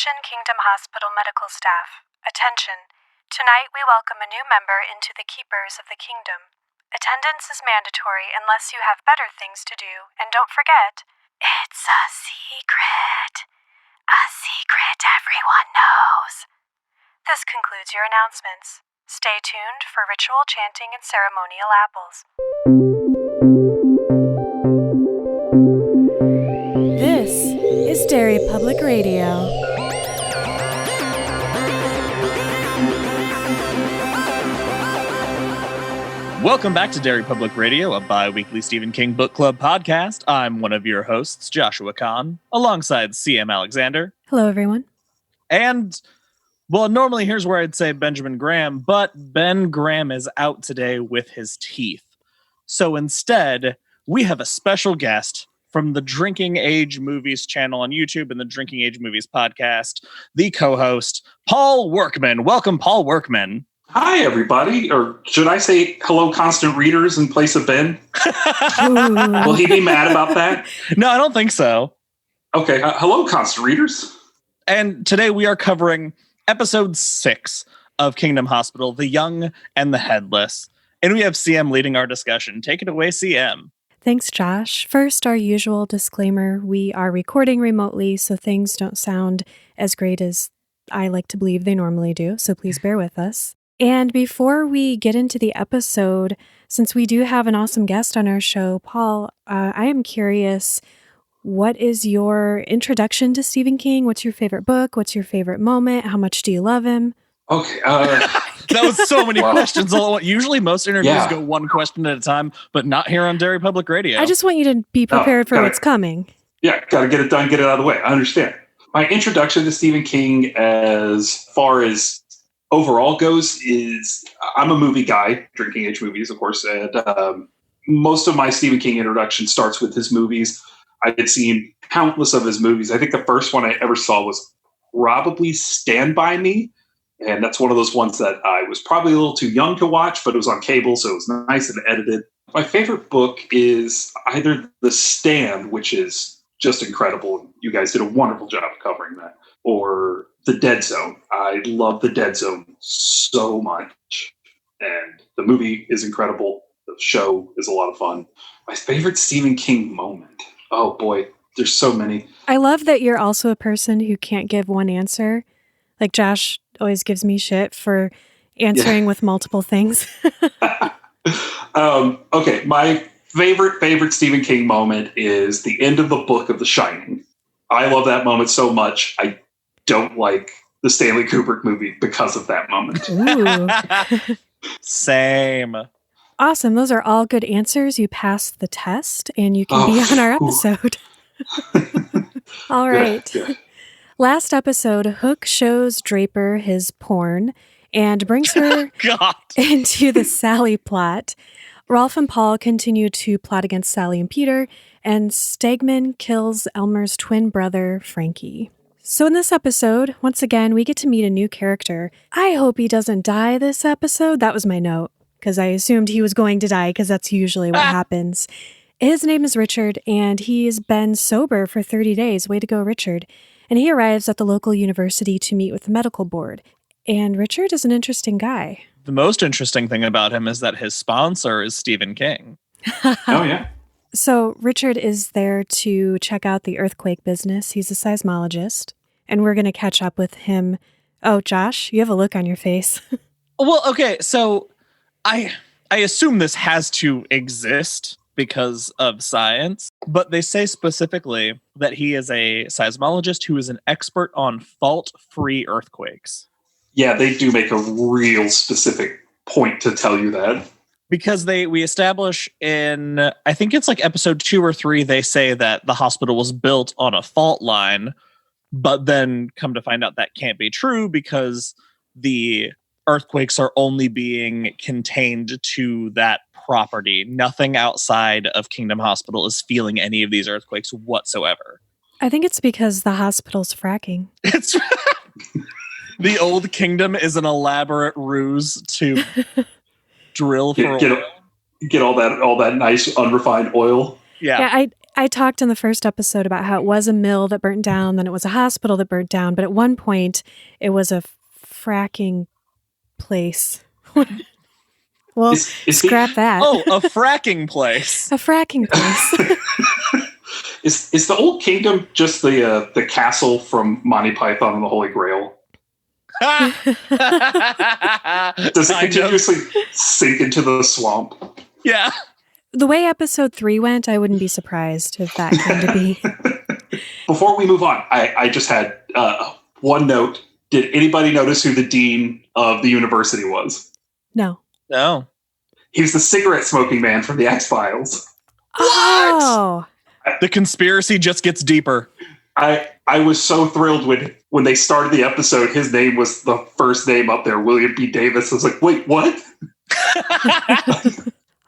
Attention Kingdom Hospital medical staff. Attention. Tonight we welcome a new member into the Keepers of the Kingdom. Attendance is mandatory unless you have better things to do, and don't forget, it's a secret. A secret everyone knows. This concludes your announcements. Stay tuned for ritual chanting and ceremonial apples. This is Derry Public Radio. Welcome back to Derry Public Radio, a bi-weekly Stephen King Book Club podcast. I'm one of your hosts, Joshua Kahn, alongside CM Alexander. Hello, everyone. And, well, normally here's where I'd say Benjamin Graham, but Ben Graham is out today with his teeth. So instead, we have a special guest from the Drinking Age Movies channel on YouTube and the Drinking Age Movies podcast, the co-host, Paul Workman. Welcome, Paul Workman. Hi, everybody. Or should I say hello, constant readers in place of Ben? Will he be mad about that? No, I don't think so. Okay. Hello, constant readers. And today we are covering episode 6 of Kingdom Hospital, The Young and the Headless. And we have CM leading our discussion. Take it away, CM. Thanks, Josh. First, our usual disclaimer. We are recording remotely, so things don't sound as great as I like to believe they normally do. So please bear with us. And before we get into the episode, since we do have an awesome guest on our show, Paul, I am curious, what is your introduction to Stephen King? What's your favorite book? What's your favorite moment? How much do you love him? Okay. That was so many questions. Usually most interviews go one question at a time, but not here on Derry Public Radio. I just want you to be prepared for what's coming. Yeah, got to get it done, get it out of the way. I understand. My introduction to Stephen King as far as overall goes is I'm a movie guy, Drinking Age Movies, of course, and most of my Stephen King introduction starts with his movies. I had seen countless of his movies. I think the first one I ever saw was probably Stand By Me, and that's one of those ones that I was probably a little too young to watch, but it was on cable, so it was nice and edited. My favorite book is either The Stand, which is just incredible. You guys did a wonderful job of covering that, or The Dead Zone. I love The Dead Zone so much. And the movie is incredible. The show is a lot of fun. My favorite Stephen King moment. Oh boy, there's so many. I love that you're also a person who can't give one answer. Like Josh always gives me shit for answering with multiple things. Okay, my favorite Stephen King moment is the end of the book of The Shining. I love that moment so much. I don't like the Stanley Kubrick movie because of that moment. Ooh. Same. Awesome. Those are all good answers. You passed the test and you can be on our episode. All right. Yeah. Last episode, Hook shows Draper his porn and brings her into the Sally plot. Rolf and Paul continue to plot against Sally and Peter, and Stegman kills Elmer's twin brother, Frankie. So in this episode, once again, we get to meet a new character. I hope he doesn't die this episode. That was my note, because I assumed he was going to die, because that's usually what happens. His name is Richard, and he's been sober for 30 days. Way to go, Richard. And he arrives at the local university to meet with the medical board. And Richard is an interesting guy. The most interesting thing about him is that his sponsor is Stephen King. Oh, yeah. So Richard is there to check out the earthquake business. He's a seismologist, and we're going to catch up with him. Oh, Josh, you have a look on your face. Well, okay, so I assume this has to exist because of science, but they say specifically that he is a seismologist who is an expert on fault-free earthquakes. Yeah, they do make a real specific point to tell you that. Because we establish in, I think it's like episode 2 or 3, they say that the hospital was built on a fault line, but then come to find out that can't be true because the earthquakes are only being contained to that property. Nothing outside of Kingdom Hospital is feeling any of these earthquakes whatsoever. I think it's because the hospital's fracking. It's the old kingdom is an elaborate ruse to drill for oil. Get all that nice unrefined oil. Yeah. I I talked in the first episode about how it was a mill that burnt down, then it was a hospital that burnt down, but at one point it was a fracking place. Well, scrap that. Oh, a fracking place. A fracking place. Is the Old Kingdom just the castle from Monty Python and the Holy Grail? Does it continuously sink into the swamp? Yeah. The way episode 3 went, I wouldn't be surprised if that came to be. Before we move on, I just had one note. Did anybody notice who the dean of the university was? No. No. He was the cigarette smoking man from the X-Files. Oh. The conspiracy just gets deeper. I was so thrilled when they started the episode. His name was the first name up there, William B. Davis. I was like, wait, what?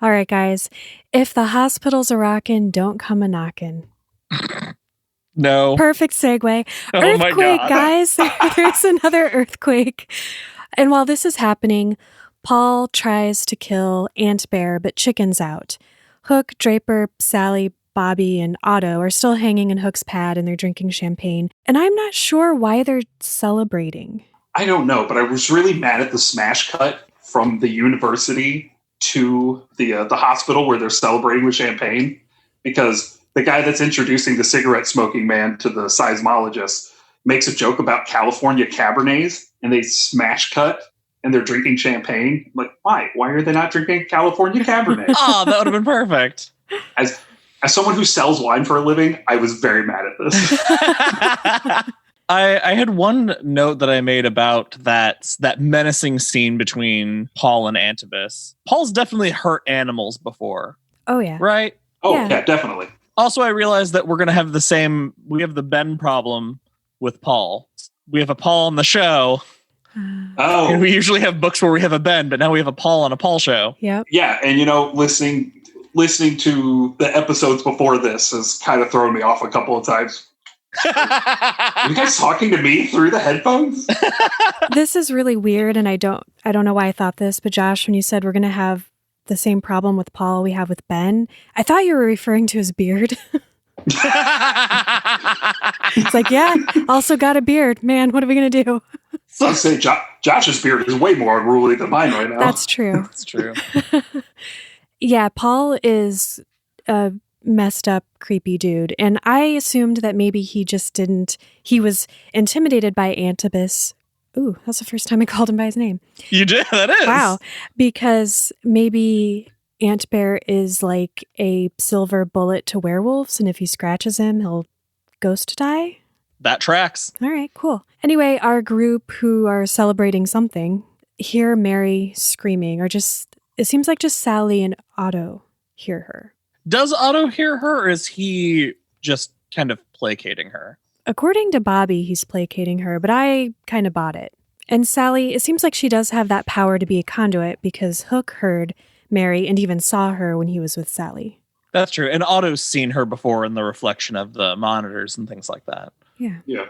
All right, guys. If the hospital's a rockin', don't come a knockin'. No. Perfect segue. Oh Earthquake, my God. guys. There's another earthquake. And while this is happening, Paul tries to kill Aunt Bear, but chickens out. Hook, Draper, Sally, Bobby, and Otto are still hanging in Hook's pad and they're drinking champagne. And I'm not sure why they're celebrating. I don't know, but I was really mad at the smash cut from the university to the hospital where they're celebrating with champagne, because the guy that's introducing the cigarette smoking man to the seismologist makes a joke about California Cabernets, and they smash cut and they're drinking champagne. I'm like, why? Why are they not drinking California Cabernet? Oh, that would have been perfect. As someone who sells wine for a living, I was very mad at this. I had one note that I made about that menacing scene between Paul and Antibus. Paul's definitely hurt animals before. Oh, yeah. Right? Oh, Yeah. yeah, definitely. Also, I realized that we're going to have we have the Ben problem with Paul. We have a Paul on the show. Oh, And we usually have books where we have a Ben, but now we have a Paul on a Paul show. Yep. yeah. And, listening to the episodes before this has kind of thrown me off a couple of times. Are you guys talking to me through the headphones? This is really weird, and I don't know why I thought this, but Josh, when you said we're going to have the same problem with Paul we have with Ben, I thought you were referring to his beard. It's like, yeah, also got a beard. Man, what are we going to do? I'll say Josh's beard is way more unruly than mine right now. That's true. That's true. Yeah, Paul is a messed up, creepy dude. And I assumed that maybe he was intimidated by Antibus. Ooh, that's the first time I called him by his name. You did? That is. Wow. Because maybe Aunt Bear is like a silver bullet to werewolves, and if he scratches him, he'll ghost die. That tracks. All right, cool. Anyway, our group who are celebrating something hear Mary screaming, it seems like just Sally and Otto hear her. Does Otto hear her, or is he just kind of placating her? According to Bobby, he's placating her, but I kind of bought it. And Sally, it seems like she does have that power to be a conduit because Hook heard Mary and even saw her when he was with Sally. That's true. And Otto's seen her before in the reflection of the monitors and things like that. Yeah.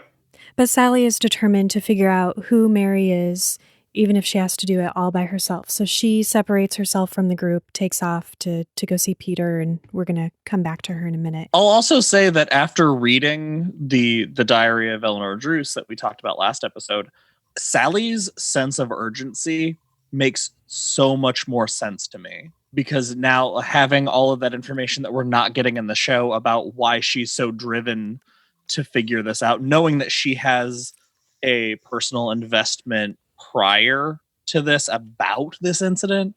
But Sally is determined to figure out who Mary is, even if she has to do it all by herself. So she separates herself from the group, takes off to go see Peter, and we're going to come back to her in a minute. I'll also say that after reading the diary of Eleanor Druce that we talked about last episode, Sally's sense of urgency makes so much more sense to me. Because now having all of that information that we're not getting in the show about why she's so driven to figure this out, knowing that she has a personal investment prior to this about this incident,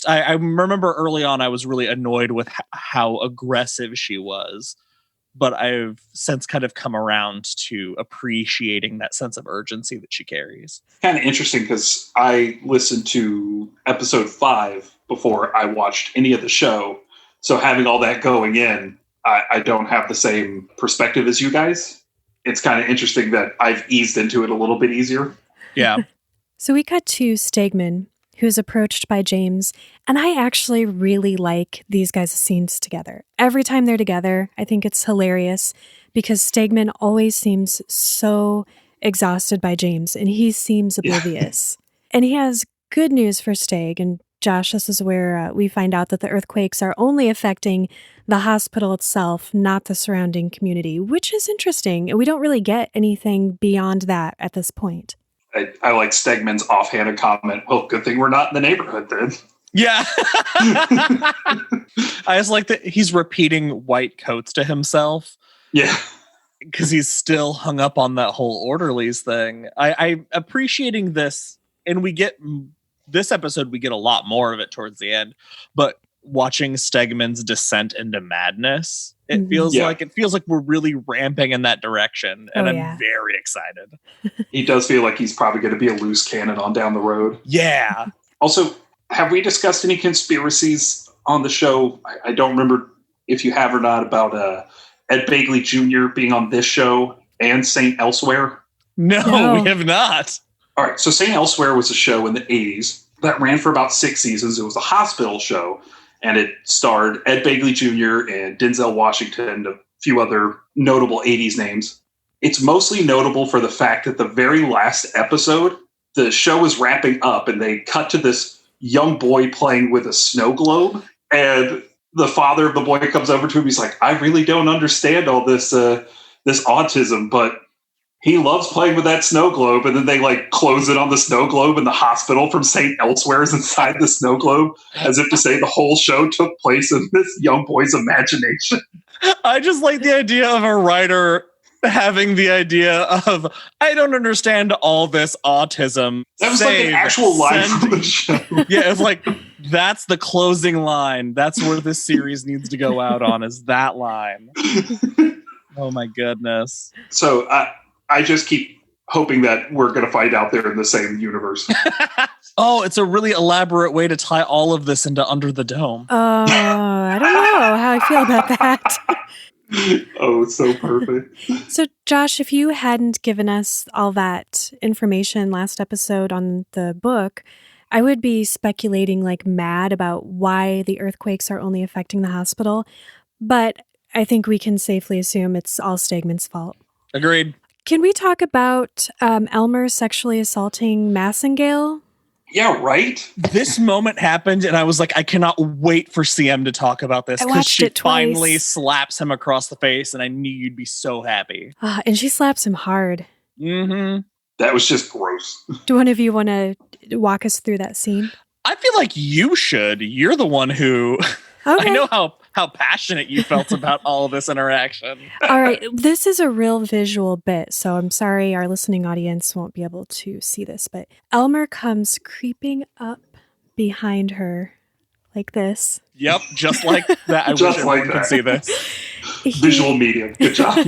I remember early on I was really annoyed with how aggressive she was, but I've since kind of come around to appreciating that sense of urgency that she carries. Kind of interesting because I listened to episode 5 before I watched any of the show. So having all that going in, I don't have the same perspective as you guys. It's kind of interesting that I've eased into it a little bit easier. Yeah. So we cut to Stegman, who's approached by James, and I actually really like these guys' scenes together. Every time they're together, I think it's hilarious because Stegman always seems so exhausted by James, and he seems oblivious. And he has good news for Steg, and Josh, this is where we find out that the earthquakes are only affecting the hospital itself, not the surrounding community, which is interesting. We don't really get anything beyond that at this point. I like Stegman's offhanded comment. Well, good thing we're not in the neighborhood then. Yeah. I just like that he's repeating white coats to himself. Yeah. Because he's still hung up on that whole orderlies thing. I'm appreciating this, and we get this episode, we get a lot more of it towards the end, but watching Stegman's descent into madness, it feels like we're really ramping in that direction, and I'm very excited. He does feel like he's probably going to be a loose cannon on down the road. Yeah. Also, have we discussed any conspiracies on the show? I don't remember if you have or not about Ed Begley Jr. being on this show and St. Elsewhere. No, we have not. All right, so St. Elsewhere was a show in the 80s that ran for about 6 seasons. It was a hospital show, and it starred Ed Begley Jr. and Denzel Washington and a few other notable 80s names. It's mostly notable for the fact that the very last episode, the show was wrapping up, and they cut to this young boy playing with a snow globe, and the father of the boy comes over to him. He's like, I really don't understand all this autism, but he loves playing with that snow globe. And then they like close it on the snow globe, and the hospital from St. Elsewhere is inside the snow globe, as if to say the whole show took place in this young boy's imagination. I just like the idea of a writer having the idea of, I don't understand all this autism. That was like an actual line from the show. Yeah, it's like, that's the closing line. That's where this series needs to go out on, is that line. Oh my goodness. So I just keep hoping that we're going to find out they're in the same universe. Oh, it's a really elaborate way to tie all of this into Under the Dome. I don't know how I feel about that. Oh, it's so perfect. So, Josh, if you hadn't given us all that information last episode on the book, I would be speculating like mad about why the earthquakes are only affecting the hospital. But I think we can safely assume it's all Stegman's fault. Agreed. Can we talk about Elmer sexually assaulting Massengale? Yeah, right? This moment happened, and I was like, I cannot wait for CM to talk about this, because she finally slaps him across the face, and I knew you'd be so happy. And she slaps him hard. Mm-hmm. That was just gross. Do one of you want to walk us through that scene? I feel like you should. You're the one who... Okay. I know how passionate you felt about all of this interaction. All right. This is a real visual bit, so I'm sorry our listening audience won't be able to see this, but Elmer comes creeping up behind her like this. Yep, just like that. I wish everyone could see this. Visual medium. Good job.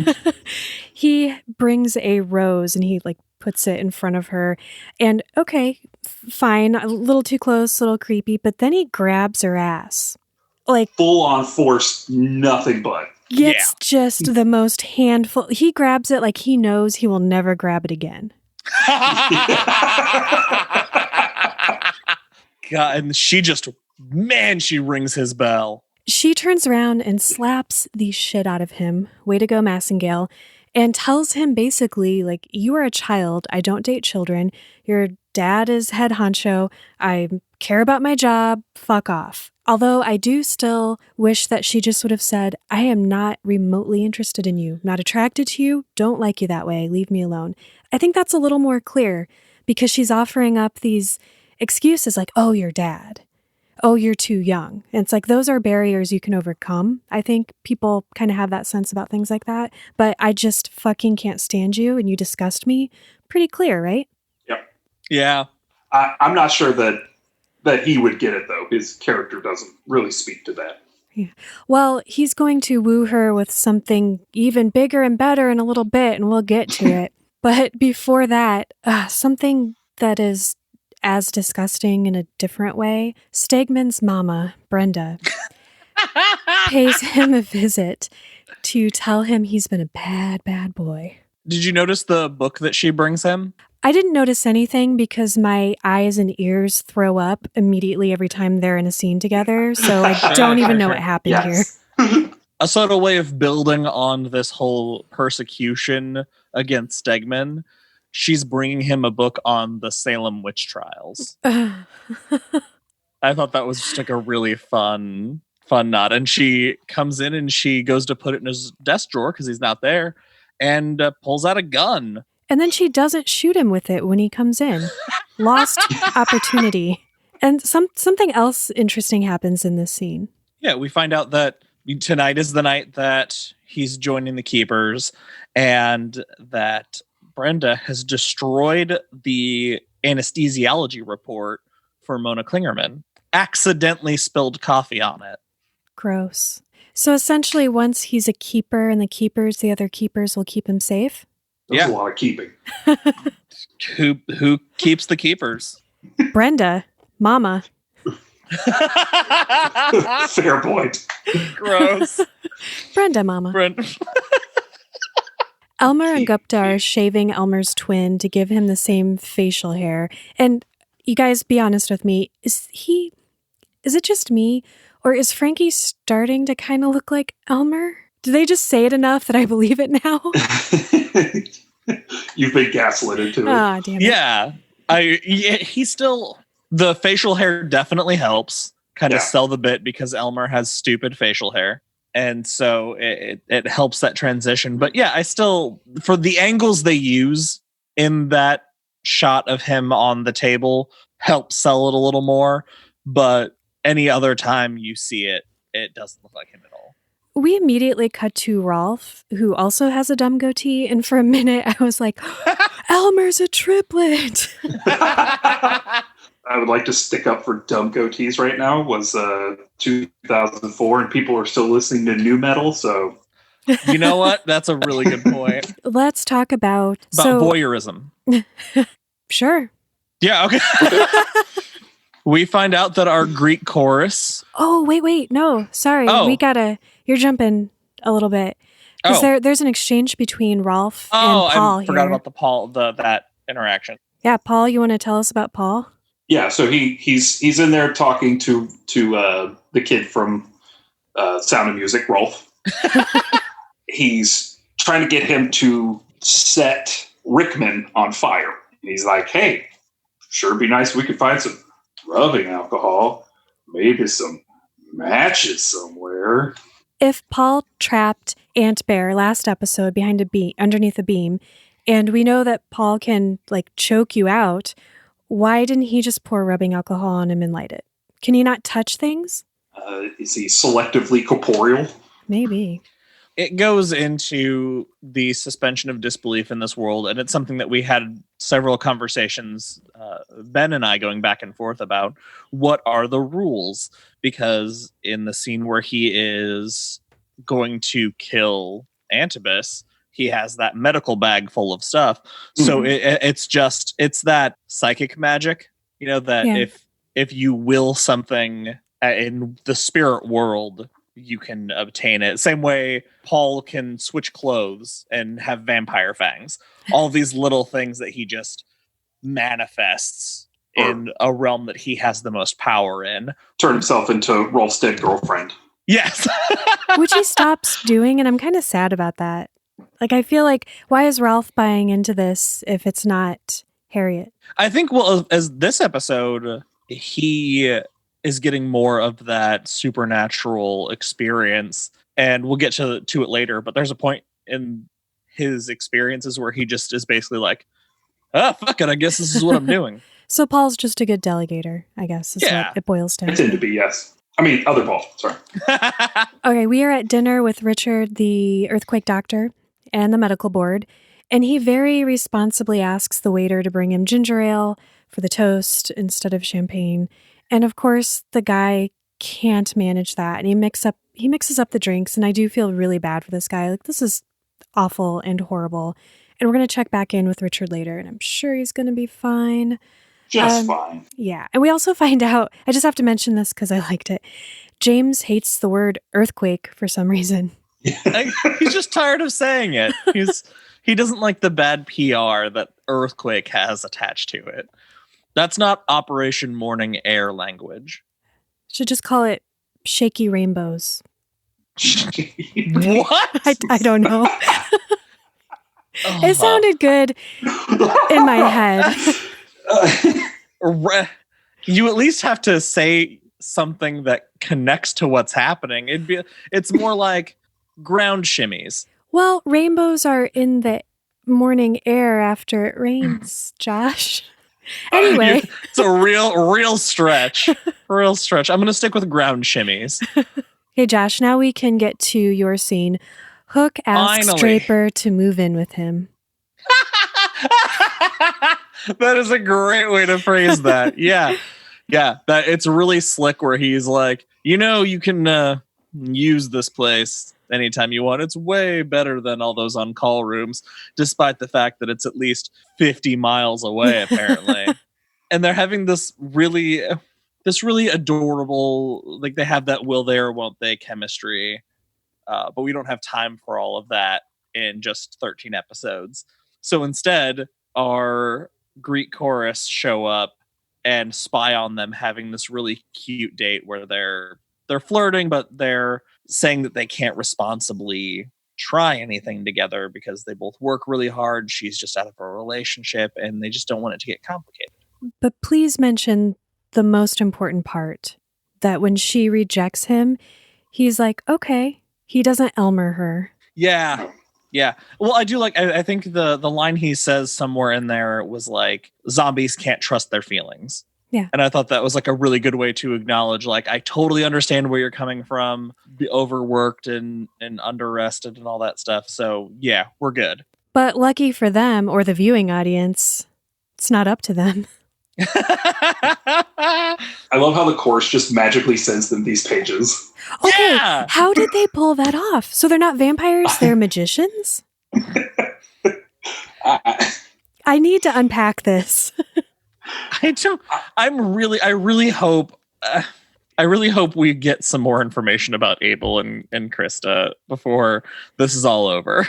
He brings a rose and he like puts it in front of her. And okay, fine, a little too close, a little creepy, but then he grabs her ass. Like full on force, nothing but. It's just the most handful. He grabs it like he knows he will never grab it again. God, and she rings his bell. She turns around and slaps the shit out of him. Way to go, Massengale. And tells him basically, like, you are a child. I don't date children. Your dad is head honcho. I care about my job. Fuck off. Although I do still wish that she just would have said, I am not remotely interested in you, not attracted to you, don't like you that way, leave me alone. I think that's a little more clear because she's offering up these excuses like, oh, your dad. Oh, you're too young. And it's like, those are barriers you can overcome. I think people kind of have that sense about things like that. But I just fucking can't stand you and you disgust me. Pretty clear, right? Yep. Yeah. I'm not sure that he would get it, though. His character doesn't really speak to that. Yeah. Well, he's going to woo her with something even bigger and better in a little bit, and we'll get to it. But before that, something that is as disgusting in a different way. Stegman's mama, Brenda, pays him a visit to tell him he's been a bad, bad boy. Did you notice the book that she brings him? I didn't notice anything because my eyes and ears throw up immediately every time they're in a scene together. So I don't even know what happened here. A subtle way of building on this whole persecution against Stegman. She's bringing him a book on the Salem witch trials. I thought that was just like a really fun Fun nod. And she comes in and she goes to put it in his desk drawer because he's not there and pulls out a gun. And then she doesn't shoot him with it when he comes in. Lost opportunity. And something else interesting happens in this scene. Yeah, we find out that tonight is the night that he's joining the Keepers and that Brenda has destroyed the anesthesiology report for Mona Klingerman. Accidentally spilled coffee on it. Gross. So essentially, once he's a keeper and the other keepers will keep him safe? That's a lot of keeping. Who keeps the Keepers? Brenda. Mama. Fair point. Gross. Brenda, Mama. Elmer and Gupta are shaving Elmer's twin to give him the same facial hair. And you guys, be honest with me. Is it just me? Or is Frankie starting to kind of look like Elmer? Do they just say it enough that I believe it now? You've been gaslit into it. Ah, damn it. Yeah. He's still... The facial hair definitely helps kind of sell the bit because Elmer has stupid facial hair. And so it helps that transition. But yeah, I still... For the angles they use in that shot of him on the table helps sell it a little more. But any other time you see it, it doesn't look like him at all. We immediately cut to Rolf, who also has a dumb goatee. And for a minute, I was like, Elmer's a triplet. I would like to stick up for dumb goatees right now. Was 2004, and people are still listening to nu metal, so... You know what? That's a really good point. Let's talk about voyeurism. Sure. Yeah, okay. We find out that our Greek chorus... Oh, wait. No, sorry. Oh. You're jumping a little bit. Because there's an exchange between Rolf and Paul I forgot about that interaction. Yeah, Paul, you want to tell us about Paul? Yeah, so he's in there talking to the kid from Sound of Music, Rolf. He's trying to get him to set Rickman on fire. And he's like, hey, sure it'd be nice if we could find some rubbing alcohol, maybe some matches somewhere. If Paul trapped Aunt Bear last episode behind underneath a beam, and we know that Paul can choke you out, why didn't he just pour rubbing alcohol on him and light it? Can he not touch things? Is he selectively corporeal? Maybe. It goes into the suspension of disbelief in this world, and it's something that we had several conversations, Ben and I, going back and forth about. What are the rules? Because in the scene where he is going to kill Antibus, he has that medical bag full of stuff. So it's that psychic magic, that if you will something in the spirit world, you can obtain it. Same way Paul can switch clothes and have vampire fangs. All these little things that he just manifests in a realm that he has the most power in. Turn himself into Rolf's dead girlfriend. Yes. Which he stops doing, and I'm kind of sad about that. I feel like, why is Ralph buying into this if it's not Harriet? I think, as this episode, he is getting more of that supernatural experience, and we'll get to it later, but there's a point in his experiences where he just is basically like, oh, fuck it, I guess this is what I'm doing. So Paul's just a good delegator, I guess, is what it boils down to. I tend to be, yes. I mean, other Paul, sorry. Okay, we are at dinner with Richard, the earthquake doctor, and the medical board, and he very responsibly asks the waiter to bring him ginger ale for the toast instead of champagne. And of course, the guy can't manage that, and he mixes up the drinks, and I do feel really bad for this guy. This is awful and horrible. And we're going to check back in with Richard later, and I'm sure he's going to be fine. Just fine. Yeah. And we also find out, I just have to mention this because I liked it, James hates the word earthquake for some reason. He's just tired of saying it. He doesn't like the bad PR that earthquake has attached to it. That's not Operation Morning Air language. Should just call it shaky rainbows. What? I don't know. It sounded good in my head. You at least have to say something that connects to what's happening. It's more like ground shimmies. Well, rainbows are in the morning air after it rains, Josh. Anyway. It's a real stretch. Real stretch. I'm going to stick with ground shimmies. Okay, Josh, now we can get to your scene. Hook asks Draper to move in with him. That is a great way to phrase that. Yeah. That it's really slick where he's like, you can use this place anytime you want. It's way better than all those on-call rooms, despite the fact that it's at least 50 miles away, apparently. And they're having this really adorable, like they have that will they or won't they chemistry. But we don't have time for all of that in just 13 episodes. So instead, our Greek chorus show up and spy on them having this really cute date where they're flirting, but they're saying that they can't responsibly try anything together because they both work really hard. She's just out of a relationship and they just don't want it to get complicated. But please mention the most important part, that when she rejects him, he's like, okay, he doesn't Elmer her. Yeah. Well, I do I think the line he says somewhere in there was like, zombies can't trust their feelings. Yeah. And I thought that was like a really good way to acknowledge, like, I totally understand where you're coming from, be overworked and under-rested and all that stuff. So yeah, we're good. But lucky for them or the viewing audience, it's not up to them. I love how the course just magically sends them these pages. Okay, yeah! How did they pull that off? So they're not vampires, they're magicians? I need to unpack this. I really hope we get some more information about Abel and Krista before this is all over.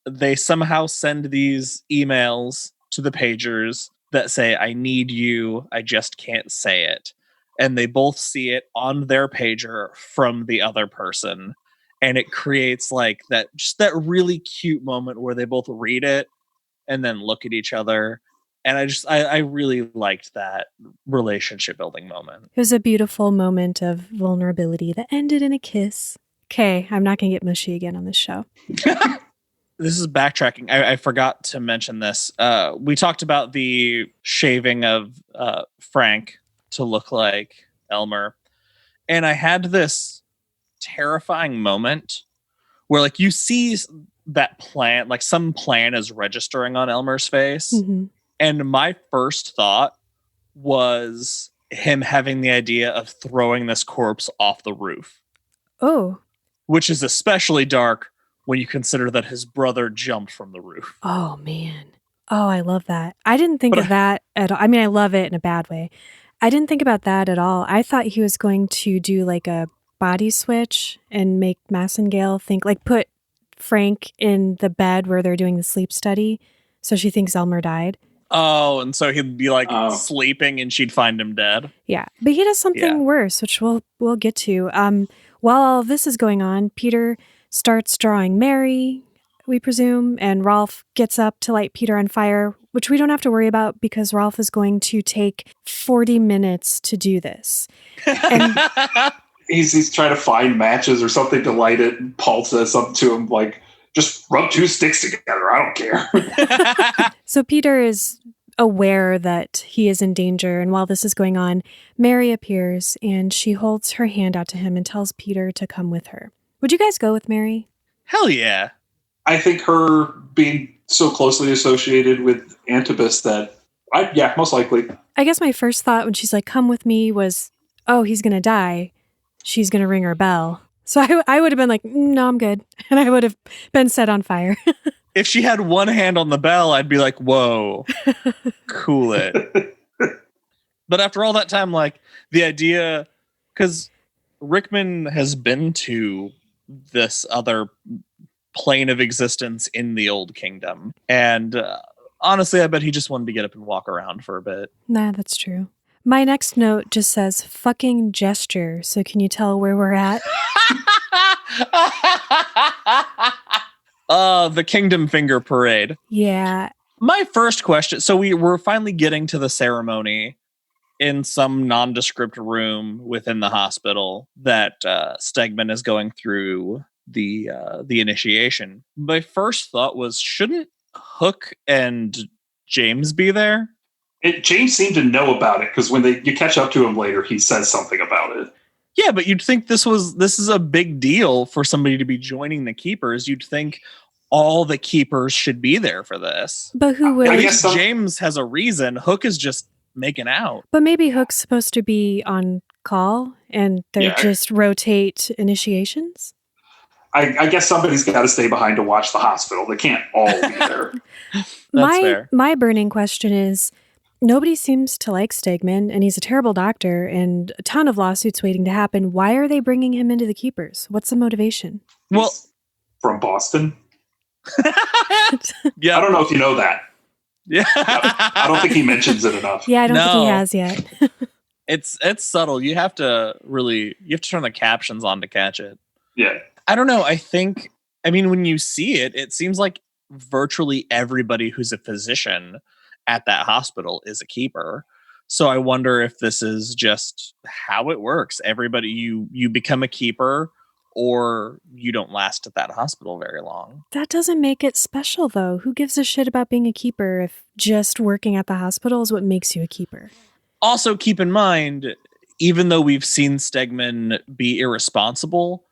They somehow send these emails to the pagers that say, I need you, I just can't say it. And they both see it on their pager from the other person. And it creates like that really cute moment where they both read it and then look at each other. And I really liked that relationship building moment. It was a beautiful moment of vulnerability that ended in a kiss. Okay, I'm not going to get mushy again on this show. This is backtracking. I forgot to mention this. We talked about the shaving of Frank to look like Elmer. And I had this terrifying moment where like you see that plan, like some plan is registering on Elmer's face. Mm-hmm. And my first thought was him having the idea of throwing this corpse off the roof. Oh. Which is especially dark when you consider that his brother jumped from the roof. Oh, man. Oh, I love that. I didn't think of that at all. I mean, I love it in a bad way. I didn't think about that at all. I thought he was going to do like a body switch and make Massengale think, like put Frank in the bed where they're doing the sleep study. So she thinks Elmer died. Oh, and so he'd be like sleeping and she'd find him dead. Yeah, but he does something worse, which we'll get to. While all of this is going on, Peter starts drawing Mary, we presume, and Rolf gets up to light Peter on fire, which we don't have to worry about because Rolf is going to take 40 minutes to do this. And he's trying to find matches or something to light it, and Paul says something to him like, just rub two sticks together. I don't care. So Peter is aware that he is in danger. And while this is going on, Mary appears and she holds her hand out to him and tells Peter to come with her. Would you guys go with Mary? Hell yeah. I think her being so closely associated with Antipas that, most likely. I guess my first thought when she's like, come with me was, oh, he's going to die. She's going to ring her bell. So I would have been like, no, I'm good. And I would have been set on fire. If she had one hand on the bell, I'd be like, whoa, cool it. But after all that time, like the idea, because Rickman has been to this other plane of existence in the Old Kingdom. And honestly, I bet he just wanted to get up and walk around for a bit. Nah, that's true. My next note just says fucking gesture. So can you tell where we're at? The Kingdom Finger Parade. Yeah. My first question. So we're finally getting to the ceremony in some nondescript room within the hospital that Stegman is going through the initiation. My first thought was, shouldn't Hook and James be there? James seemed to know about it because when you catch up to him later, he says something about it. Yeah, but you'd think this is a big deal for somebody to be joining the Keepers. You'd think all the Keepers should be there for this. But who would? At least James has a reason. Hook is just making out. But maybe Hook's supposed to be on call and they just rotate initiations? I guess somebody's got to stay behind to watch the hospital. They can't all be there. My burning question is, nobody seems to like Stegman, and he's a terrible doctor, and a ton of lawsuits waiting to happen. Why are they bringing him into the Keepers? What's the motivation? Well, from Boston. Yeah, I don't know if you know that. Yeah, I don't think he mentions it enough. Yeah, I don't think he has yet. It's subtle. You have to turn the captions on to catch it. Yeah. I don't know. I mean, when you see it, it seems like virtually everybody who's a physician at that hospital is a keeper. So I wonder if this is just how it works. Everybody, you become a keeper or you don't last at that hospital very long. That doesn't make it special, though. Who gives a shit about being a keeper if just working at the hospital is what makes you a keeper? Also, keep in mind, even though we've seen Stegman be irresponsible,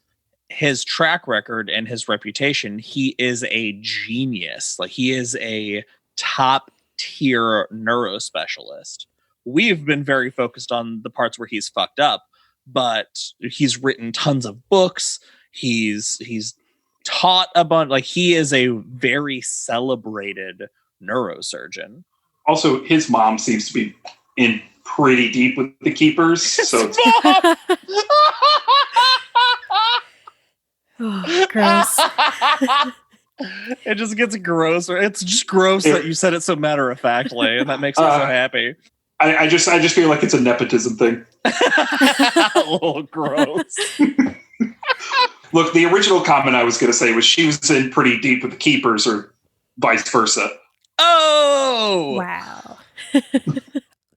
his track record and his reputation, he is a genius. Like, he is a top tier neurospecialist. We've been very focused on the parts where he's fucked up, but he's written tons of books. He's taught a bunch. Like, he is a very celebrated neurosurgeon. Also, his mom seems to be in pretty deep with the Keepers. So oh, gross. It just gets gross. It's just gross that you said it so matter-of-factly, and that makes me so happy. I just feel like it's a nepotism thing. Oh, gross. Look, the original comment I was going to say was she was in pretty deep with the Keepers, or vice versa. Oh! Wow.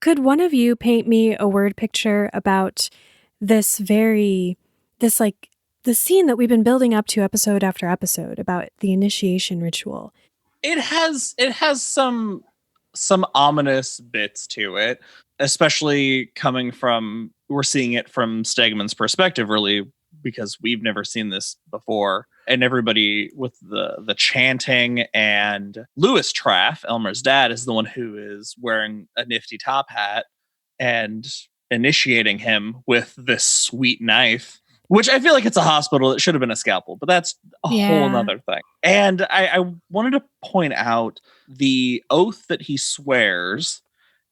Could one of you paint me a word picture about the scene that we've been building up to episode after episode about the initiation ritual? It has some ominous bits to it, especially coming from, we're seeing it from Stegman's perspective, really, because we've never seen this before. And everybody with the chanting, and Louis Traff, Elmer's dad, is the one who is wearing a nifty top hat and initiating him with this sweet knife, which I feel like it's a hospital. It should have been a scalpel, but that's a whole nother thing. And I wanted to point out the oath that he swears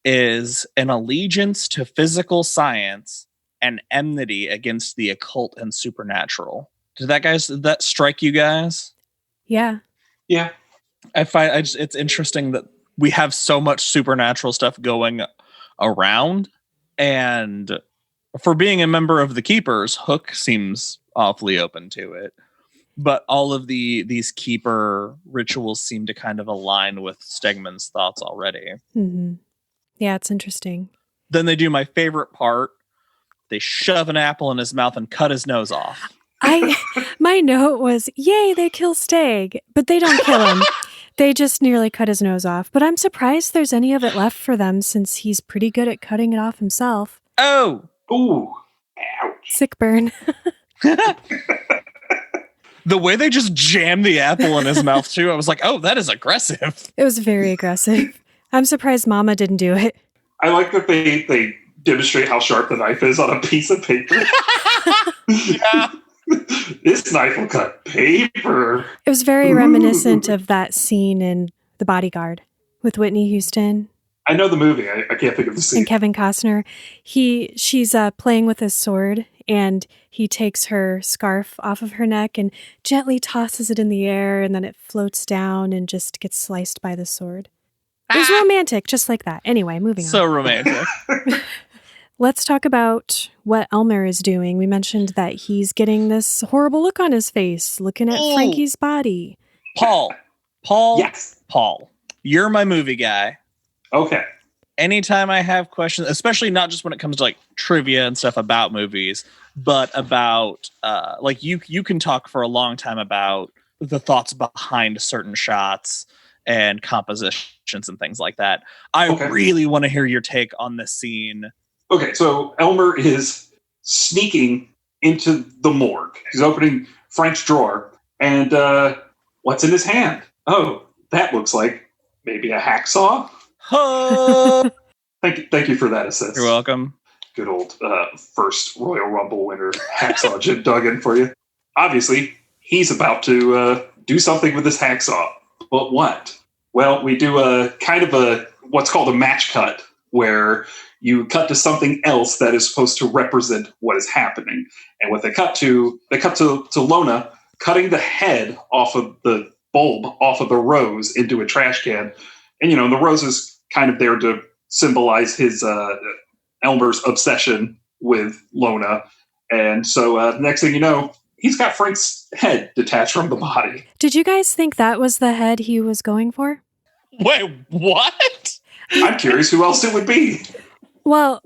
is an allegiance to physical science and enmity against the occult and supernatural. Did that strike you guys? Yeah. Yeah. It's interesting that we have so much supernatural stuff going around, and for being a member of the Keepers, Hook seems awfully open to it. But all of these keeper rituals seem to kind of align with Stegman's thoughts already. Mm-hmm. Yeah, it's interesting. Then they do my favorite part. They shove an apple in his mouth and cut his nose off. My note was, yay, they kill Steg, but they don't kill him. They just nearly cut his nose off. But I'm surprised there's any of it left for them, since he's pretty good at cutting it off himself. Oh! Ooh. Ouch. Sick burn. The way they just jammed the apple in his mouth, too, I was like, oh, that is aggressive. It was very aggressive. I'm surprised Mama didn't do it. I like that they demonstrate how sharp the knife is on a piece of paper. Yeah. This knife will cut paper. It was very reminiscent of that scene in The Bodyguard with Whitney Houston. I know the movie. I can't think of the scene. And Kevin Costner. She's playing with his sword, and he takes her scarf off of her neck and gently tosses it in the air, and then it floats down and just gets sliced by the sword. It was romantic, just like that. Anyway, moving on. So romantic. Let's talk about what Elmer is doing. We mentioned that he's getting this horrible look on his face, looking at Frankie's body. Paul. Yes. Paul. You're my movie guy. Okay. anytime I have questions, especially not just when it comes to like trivia and stuff about movies, but about like you can talk for a long time about the thoughts behind certain shots and compositions and things like that. I really want to hear your take on this scene. Okay, so Elmer is sneaking into the morgue. He's opening Frank's drawer, and what's in his hand? Oh, that looks like maybe a hacksaw. Thank you for that assist. You're welcome. Good old first Royal Rumble winner, hacksaw Jim Duggan for you. Obviously, he's about to do something with this hacksaw. But what? Well, we do a kind of a what's called a match cut, where you cut to something else that is supposed to represent what is happening. And what they cut to Lona cutting the head off of the bulb off of the rose into a trash can. And, the rose is kind of there to symbolize his Elmer's obsession with Lona. And so next thing you know, he's got Frank's head detached from the body. Did you guys think that was the head he was going for? Wait, what? I'm curious who else it would be. Well,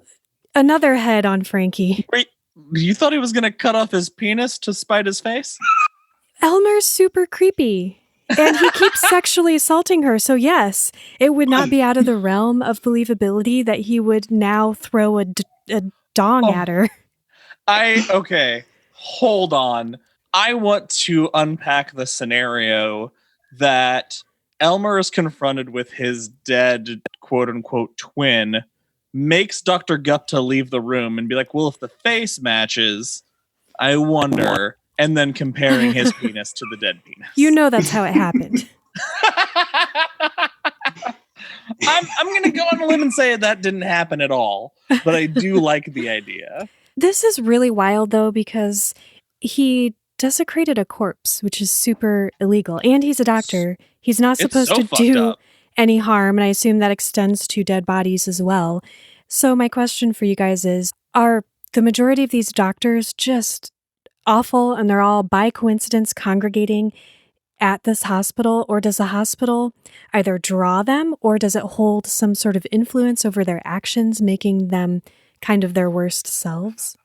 another head on Frankie. Wait, you thought he was going to cut off his penis to spite his face? Elmer's super creepy. And he keeps sexually assaulting her. So yes, it would not be out of the realm of believability that he would now throw a dong at her. Okay, hold on. I want to unpack the scenario that Elmer is confronted with his dead, quote unquote, twin, makes Dr. Gupta leave the room and be like, well, if the face matches, I wonder, and then comparing his penis to the dead penis. That's how it happened. I'm going to go on a limb and say that didn't happen at all, but I do like the idea. This is really wild, though, because he desecrated a corpse, which is super illegal. And he's a doctor. He's not supposed to do any harm, and I assume that extends to dead bodies as well. So my question for you guys is, are the majority of these doctors just awful and they're all by coincidence congregating at this hospital, or does the hospital either draw them or does it hold some sort of influence over their actions, making them kind of their worst selves?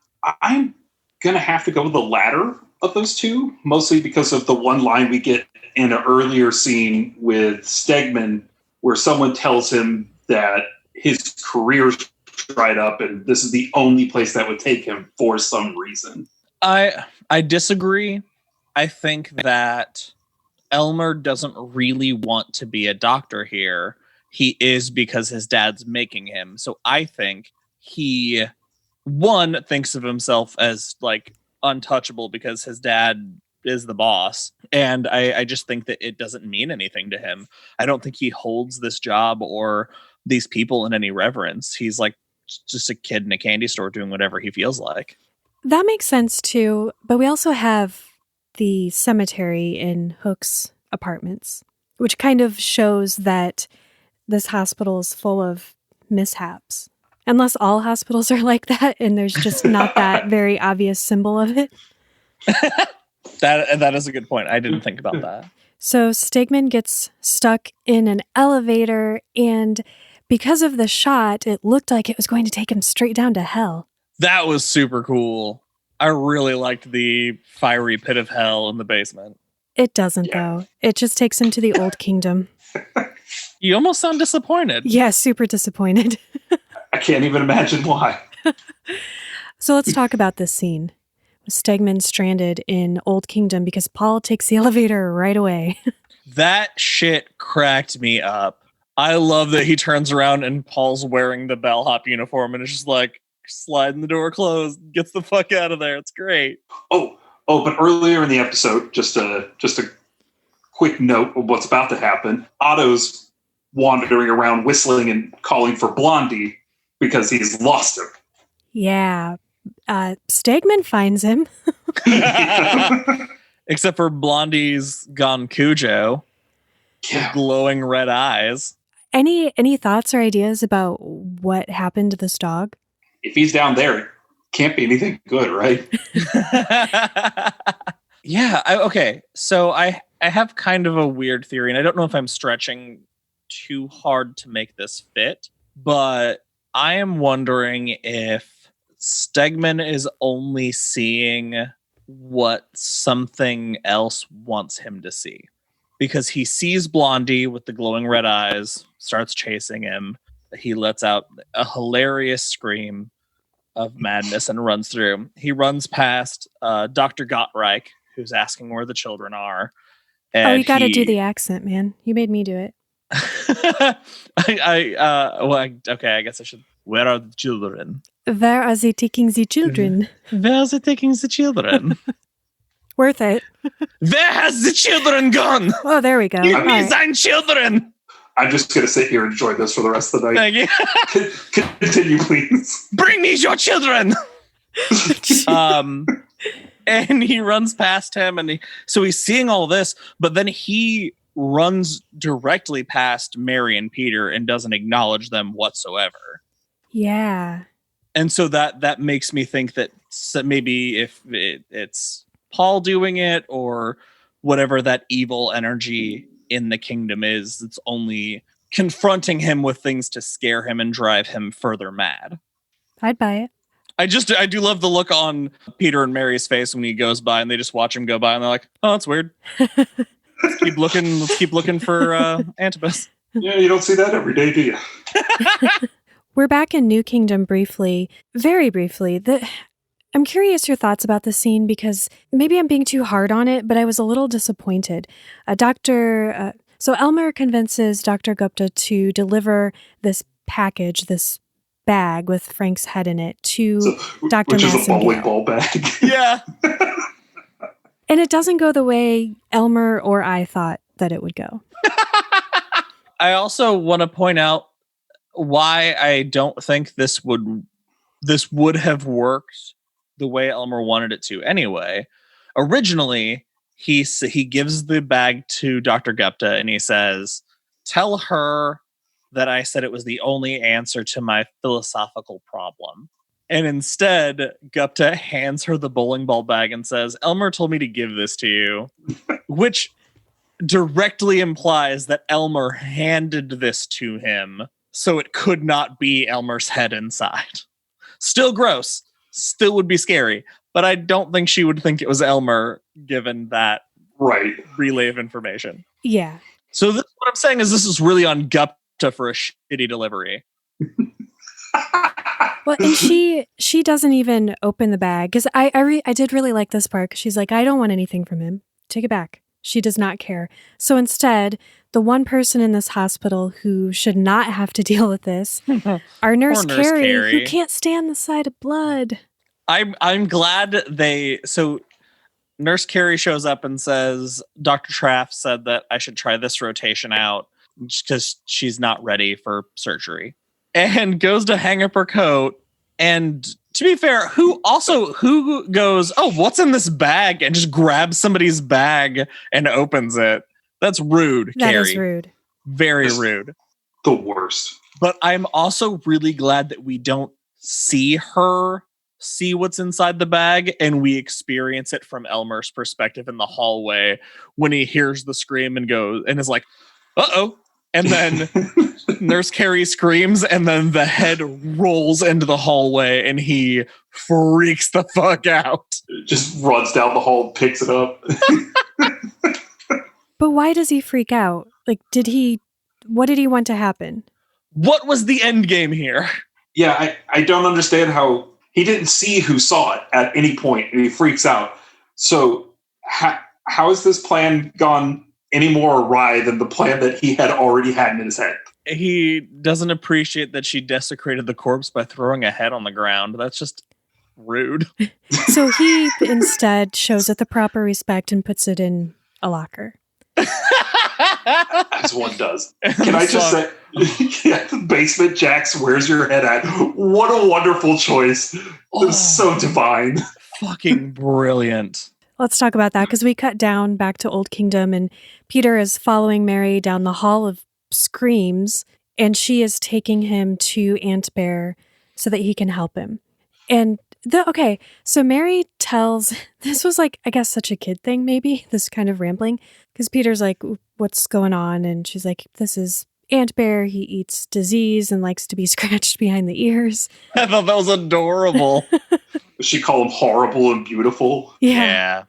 I'm going to have to go with the latter of those two, mostly because of the one line we get in an earlier scene with Stegman where someone tells him that his career's dried up and this is the only place that would take him for some reason. I disagree. I think that Elmer doesn't really want to be a doctor here. He is because his dad's making him. So I think he, one, thinks of himself as like untouchable because his dad is the boss. And I just think that it doesn't mean anything to him. I don't think he holds this job or these people in any reverence. He's like just a kid in a candy store doing whatever he feels like. That makes sense too. But we also have the cemetery in Hook's apartments, which kind of shows that this hospital is full of mishaps. Unless all hospitals are like that and there's just not that very obvious symbol of it. That is a good point. I didn't think about that. So Stegman gets stuck in an elevator, and because of the shot, it looked like it was going to take him straight down to hell. That was super cool. I really liked the fiery pit of hell in the basement. It doesn't, though. It just takes him to the old kingdom. You almost sound disappointed. Yeah, super disappointed. I can't even imagine why. So let's talk about this scene. Stegman stranded in Old Kingdom because Paul takes the elevator right away. That shit cracked me up. I love that he turns around and Paul's wearing the bellhop uniform and it's just like sliding the door closed, gets the fuck out of there. It's great. Oh, but earlier in the episode, just a quick note of what's about to happen. Otto's wandering around whistling and calling for Blondie because he's lost him. Yeah. Stegman finds him. Except for Blondie's gone Cujo. Yeah. Glowing red eyes. Any thoughts or ideas about what happened to this dog? If he's down there, it can't be anything good, right? Yeah. Okay. So I have kind of a weird theory, and I don't know if I'm stretching too hard to make this fit. But I am wondering if Stegman is only seeing what something else wants him to see. Because he sees Blondie with the glowing red eyes, starts chasing him. He lets out a hilarious scream of madness and runs through. He runs past Dr. Gottreich, who's asking where the children are. And you got to do the accent, man. You made me do it. I guess I should. Where are the children? Where are they taking the children? Where are they taking the children? Worth it. Where has the children gone? Oh, there we go. Give me thine children. I'm just going to sit here and enjoy this for the rest of the night. Thank you. Continue, please. Bring me your children. And he runs past him, and so he's seeing all this, but then he runs directly past Mary and Peter and doesn't acknowledge them whatsoever. Yeah. And so that makes me think that maybe if it's Paul doing it or whatever that evil energy in the kingdom is, it's only confronting him with things to scare him and drive him further mad. I'd buy it. I do love the look on Peter and Mary's face when he goes by and they just watch him go by and they're like, oh, that's weird. Let's keep looking for Antipas. Yeah, you don't see that every day, do you? We're back in New Kingdom briefly, very briefly. I'm curious your thoughts about the scene because maybe I'm being too hard on it, but I was a little disappointed. So Elmer convinces Dr. Gupta to deliver this package, this bag with Frank's head in it to Dr. Which is a bowling Massengale. ball bag. Yeah. And it doesn't go the way Elmer or I thought that it would go. I also want to point out why I don't think this would have worked the way Elmer wanted it to anyway. Originally, he gives the bag to Dr. Gupta and he says, tell her that I said it was the only answer to my philosophical problem. And instead, Gupta hands her the bowling ball bag and says, Elmer told me to give this to you, which directly implies that Elmer handed this to him so it could not be Elmer's head inside. Still gross. Still would be scary. But I don't think she would think it was Elmer given that relay of information. Yeah. So what I'm saying is this is really on Gupta for a shitty delivery. Well, and she doesn't even open the bag because I did really like this part because she's like, I don't want anything from him. Take it back. She does not care. So instead, the one person in this hospital who should not have to deal with this, our nurse Carrie, who can't stand the sight of blood. I'm glad so Nurse Carrie shows up and says, Dr. Traff said that I should try this rotation out because she's not ready for surgery. And goes to hang up her coat. And to be fair, who goes, oh, what's in this bag? And just grabs somebody's bag and opens it. That's rude, Carrie. That is rude. Very rude. The worst. But I'm also really glad that we don't see her see what's inside the bag and we experience it from Elmer's perspective in the hallway when he hears the scream and goes and is like, uh-oh. And then Nurse Carrie screams and then the head rolls into the hallway and he freaks the fuck out. Just runs down the hall and picks it up. But why does he freak out? Like, what did he want to happen? What was the end game here? Yeah, I don't understand how he didn't see who saw it at any point and he freaks out. So how has this plan gone any more awry than the plan that he had already had in his head? He doesn't appreciate that she desecrated the corpse by throwing a head on the ground. That's just rude. So he instead shows it the proper respect and puts it in a locker. As one does. Can I just say, yeah, the basement, Jax, where's your head at? What a wonderful choice. It's so divine. Fucking brilliant. Let's talk about that because we cut down back to Old Kingdom and Peter is following Mary down the hall of screams and she is taking him to Aunt Bear so that he can help him. And so Mary tells, this was like, I guess such a kid thing maybe, this kind of rambling, because Peter's like, what's going on? And she's like, this is Ant Bear, he eats disease and likes to be scratched behind the ears. I thought that was adorable. Does she call him horrible and beautiful? Yeah.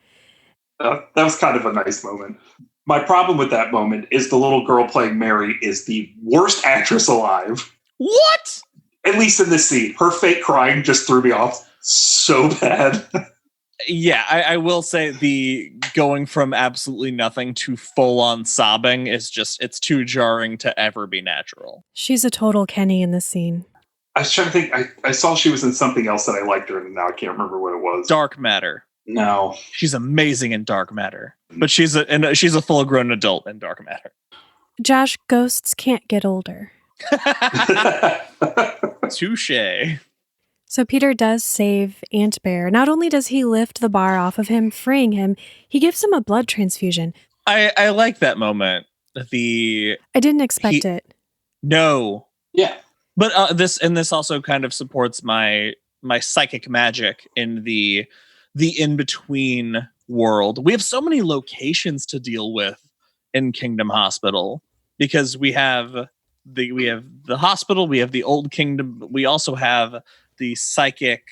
That was kind of a nice moment. My problem with that moment is the little girl playing Mary is the worst actress alive. What? At least in this scene. Her fake crying just threw me off so bad. Yeah, I will say the going from absolutely nothing to full-on sobbing is just, it's too jarring to ever be natural. She's a total Kenny in this scene. I was trying to think. I saw she was in something else that I liked her in, and now I can't remember what it was. Dark Matter. No. She's amazing in Dark Matter. But she's a full-grown adult in Dark Matter. Josh, ghosts can't get older. Touché. So Peter does save Ant Bear. Not only does he lift the bar off of him, freeing him, he gives him a blood transfusion. I like that moment. I didn't expect it. No. Yeah. But this also kind of supports my psychic magic in the in-between world. We have so many locations to deal with in Kingdom Hospital because we have the hospital, we have the Old Kingdom, but we also have the psychic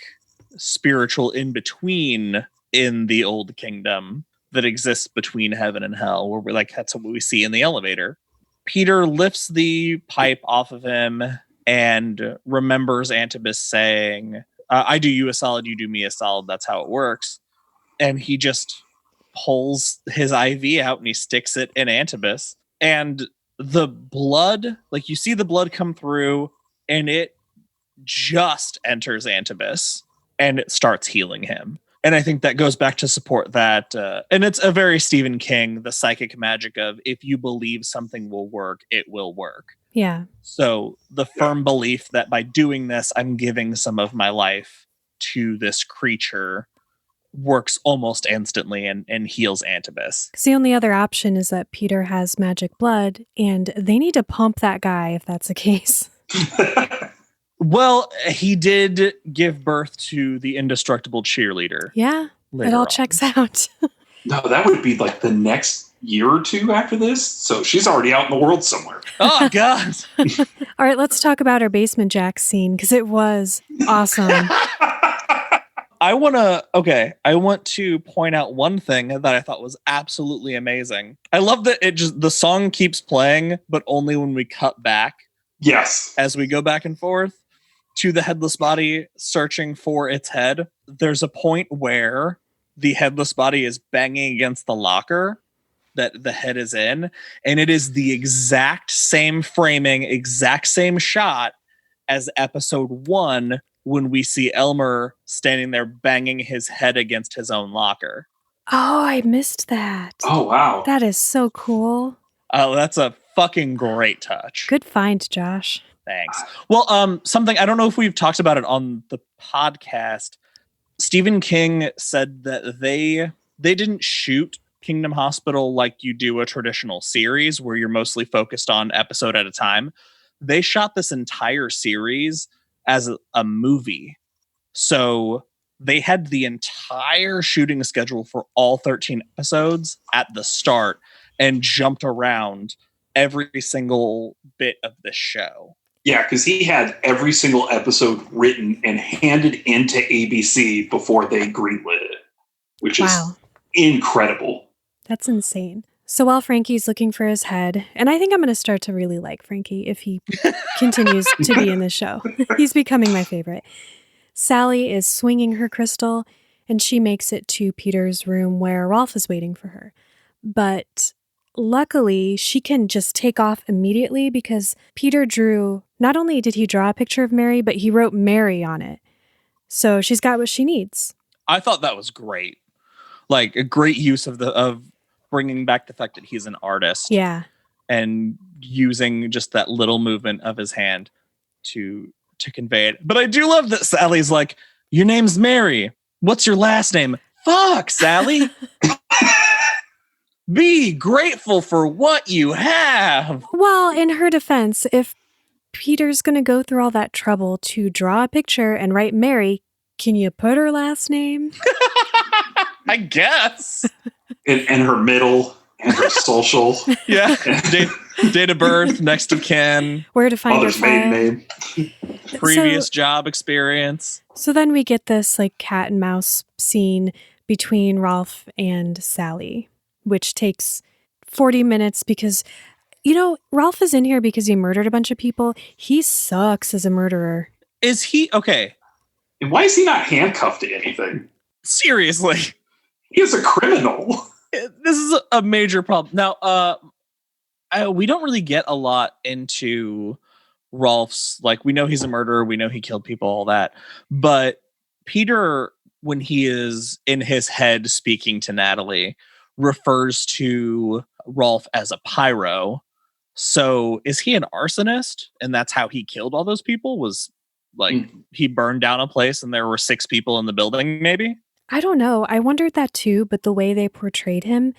spiritual in-between in the Old Kingdom that exists between heaven and hell, where we're like, that's what we see in the elevator. Peter lifts the pipe off of him and remembers Antibus saying, I do you a solid, you do me a solid. That's how it works. And he just pulls his IV out and he sticks it in Antibus. And the blood, like you see the blood come through and it just enters Antibus and it starts healing him. And I think that goes back to support that. And it's a very Stephen King, the psychic magic of if you believe something will work, it will work. Yeah. So the firm belief that by doing this, I'm giving some of my life to this creature works almost instantly and heals Antibus. Because the only other option is that Peter has magic blood and they need to pump that guy if that's the case. Well, he did give birth to the indestructible cheerleader. Yeah, it all checks out. No, that would be like the next year or two after this. So she's already out in the world somewhere. Oh, God. All right, let's talk about our basement jack scene because it was awesome. I want to point out one thing that I thought was absolutely amazing. I love that the song keeps playing, but only when we cut back. Yes. As we go back and forth to the headless body searching for its head. There's a point where the headless body is banging against the locker that the head is in, and it is the exact same framing, exact same shot as episode 1 when we see Elmer standing there banging his head against his own locker. Oh, I missed that. Oh, wow. That is so cool. Oh, that's a fucking great touch. Good find, Josh. Thanks. Well, something, I don't know if we've talked about it on the podcast. Stephen King said that they didn't shoot Kingdom Hospital like you do a traditional series where you're mostly focused on episode at a time. They shot this entire series as a movie. So they had the entire shooting schedule for all 13 episodes at the start and jumped around every single bit of the show. Yeah, because he had every single episode written and handed into ABC before they greenlit it, which is incredible. That's insane. So while Frankie's looking for his head, and I think I'm going to start to really like Frankie if he continues to be in the show. He's becoming my favorite. Sally is swinging her crystal, and she makes it to Peter's room where Rolf is waiting for her. But luckily, she can just take off immediately because Peter not only did he draw a picture of Mary, but he wrote Mary on it. So she's got what she needs. I thought that was great. Like a great use of bringing back the fact that he's an artist. Yeah. And using just that little movement of his hand to convey it. But I do love that Sally's like, your name's Mary. What's your last name? Fuck, Sally. Be grateful for what you have. Well, in her defense, if Peter's going to go through all that trouble to draw a picture and write Mary, can you put her last name? I guess. And her middle and her social. Yeah. Date of birth, next of kin. Where to find Mother's your file. maiden name. Previous job experience. So then we get this like cat and mouse scene between Rolf and Sally, which takes 40 minutes because, Rolf is in here because he murdered a bunch of people. He sucks as a murderer. Is he okay? And why is he not handcuffed to anything? Seriously. He is a criminal. This is a major problem. Now, we don't really get a lot into Rolf's, like, we know he's a murderer, we know he killed people, all that. But Peter, when he is in his head speaking to Natalie, refers to Rolf as a pyro. So is he an arsonist? And that's how he killed all those people? Was like he burned down a place and there were 6 people in the building, maybe? I don't know. I wondered that too, but the way they portrayed him,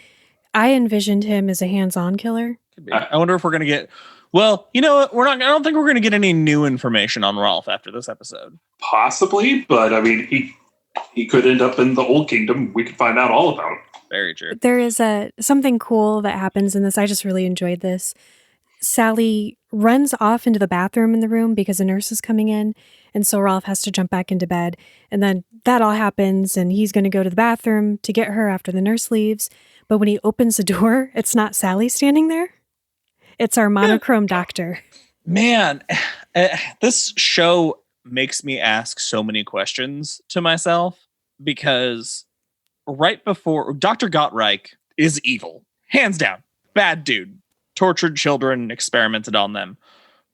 I envisioned him as a hands-on killer. I wonder if we're going to get... Well, you know what? I don't think we're going to get any new information on Rolf after this episode. Possibly, but I mean, he could end up in the Old Kingdom. We could find out all about him. Very true. There is something cool that happens in this. I just really enjoyed this. Sally runs off into the bathroom in the room because a nurse is coming in. And so Rolf has to jump back into bed. And then that all happens and he's going to go to the bathroom to get her after the nurse leaves. But when he opens the door, it's not Sally standing there. It's our monochrome doctor. Man, this show makes me ask so many questions to myself because right before Dr. Gottreich is evil, hands down, bad dude, tortured children, experimented on them.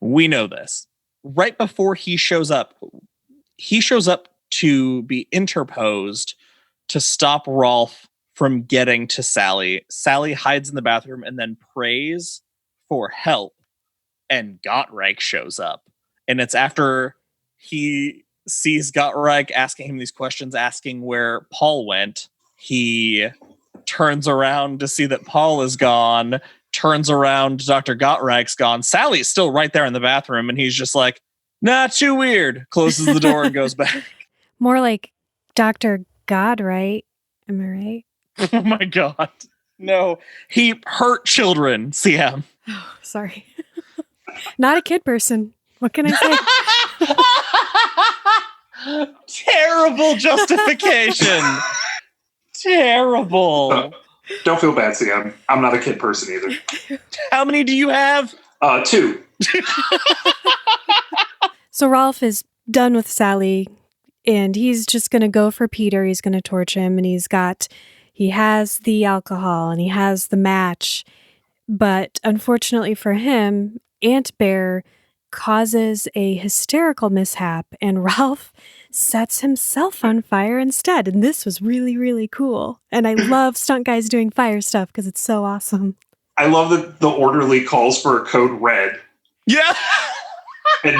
We know this. Right before he shows up to be interposed to stop Rolf from getting to Sally. Sally hides in the bathroom and then prays for help, and Gottreich shows up. And it's after he sees Gottreich asking him these questions, asking where Paul went. He turns around to see that Paul is gone, turns around, Dr. Gottreich's gone. Sally's still right there in the bathroom, and he's just like, nah, too weird. Closes the door and goes back. More like Dr. Godright. Am I right? Oh my God. No, he hurt children, CM. Oh, sorry. Not a kid person. What can I say? Terrible justification. Terrible. Don't feel bad, CM. I'm not a kid person either. How many do you have? 2. So Rolf is done with Sally, and he's just going to go for Peter. He's going to torch him, and he has the alcohol, and he has the match. But unfortunately for him, Aunt Bear causes a hysterical mishap, and Ralph sets himself on fire instead. And this was really, really cool. And I love stunt guys doing fire stuff because it's so awesome. I love that the orderly calls for a code red. Yeah. And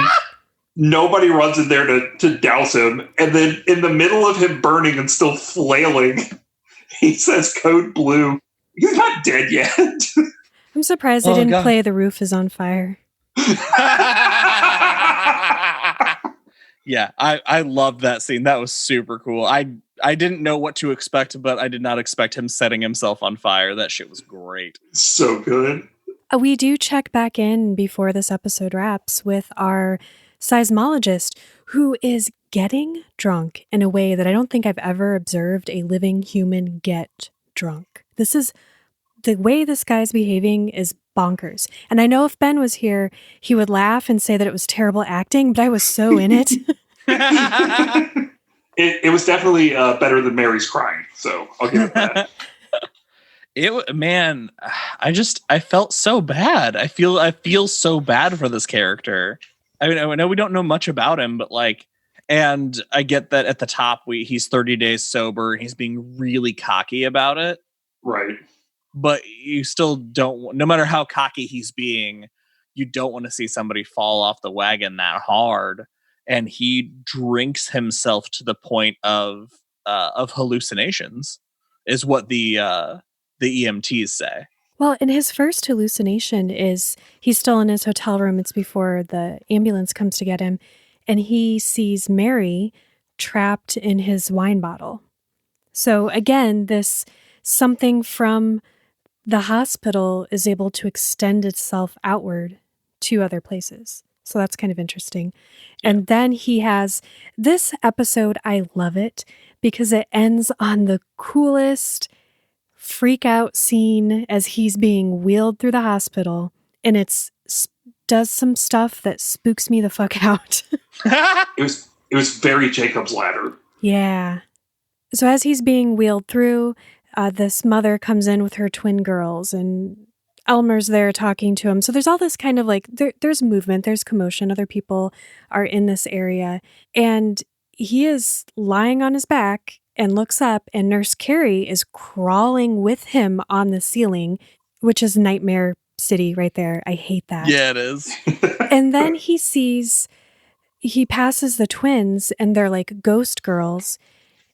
nobody runs in there to douse him. And then in the middle of him burning and still flailing, he says code blue. He's not dead yet. I'm surprised they didn't play The Roof is on Fire. Yeah, I loved that scene. That was super cool. I didn't know what to expect, but I did not expect him setting himself on fire. That shit was great. So good. We do check back in before this episode wraps with our seismologist, who is getting drunk in a way that I don't think I've ever observed a living human get drunk. The way this guy's behaving is bonkers. And I know if Ben was here, he would laugh and say that it was terrible acting, but I was so in it. It was definitely better than Mary's crying, so I'll give it that. I felt so bad. I feel so bad for this character. I mean, I know we don't know much about him, but and I get that at the top he's 30 days sober and he's being really cocky about it. Right. But you still don't, no matter how cocky he's being, you don't want to see somebody fall off the wagon that hard. And he drinks himself to the point of hallucinations, is what the EMTs say. Well, and his first hallucination is he's still in his hotel room. It's before the ambulance comes to get him. And he sees Mary trapped in his wine bottle. So again, this something from the hospital is able to extend itself outward to other places. So that's kind of interesting. Yeah. And then he has this episode. I love it because it ends on the coolest freak out scene as he's being wheeled through the hospital. And does some stuff that spooks me the fuck out. It was very Jacob's Ladder. Yeah. So as he's being wheeled through, this mother comes in with her twin girls, and Elmer's there talking to him. So there's all this kind of like, there's movement, there's commotion. Other people are in this area. And he is lying on his back and looks up, and Nurse Carrie is crawling with him on the ceiling, which is Nightmare City right there. I hate that. Yeah, it is. And then he passes the twins, and they're like ghost girls.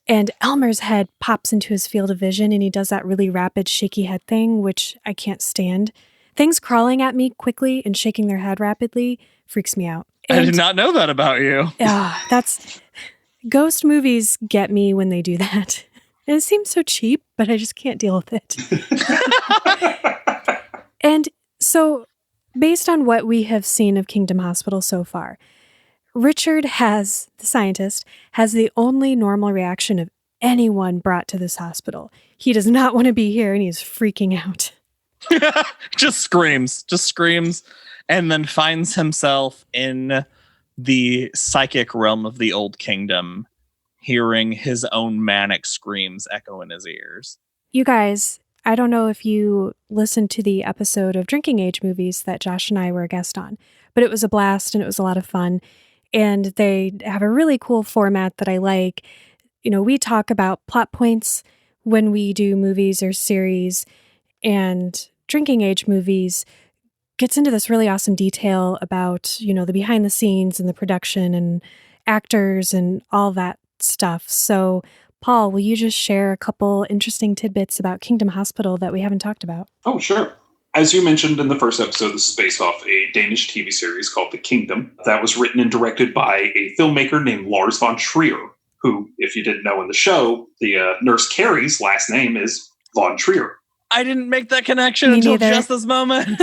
And Elmer's head pops into his field of vision, and he does that really rapid shaky head thing, which I can't stand. Things crawling at me quickly and shaking their head rapidly freaks me out. And, I did not know that about you. That's ghost movies get me when they do that. And it seems so cheap, but I just can't deal with it. And so, based on what we have seen of Kingdom Hospital so far, Richard the scientist, has the only normal reaction of anyone brought to this hospital. He does not want to be here, and he's freaking out. just screams, and then finds himself in the psychic realm of the old kingdom, hearing his own manic screams echo in his ears. You guys, I don't know if you listened to the episode of Drinking Age Movies that Josh and I were a guest on, but it was a blast and it was a lot of fun. And they have a really cool format that I like. You know, we talk about plot points when we do movies or series, and Drinking Age Movies gets into this really awesome detail about, you know, the behind the scenes and the production and actors and all that stuff. So, Paul, will you just share a couple interesting tidbits about Kingdom Hospital that we haven't talked about? Oh, sure. As you mentioned in the first episode, this is based off a Danish TV series called The Kingdom that was written and directed by a filmmaker named Lars von Trier, who, if you didn't know in the show, the Nurse Carrie's last name is von Trier. I didn't make that connection until just this moment.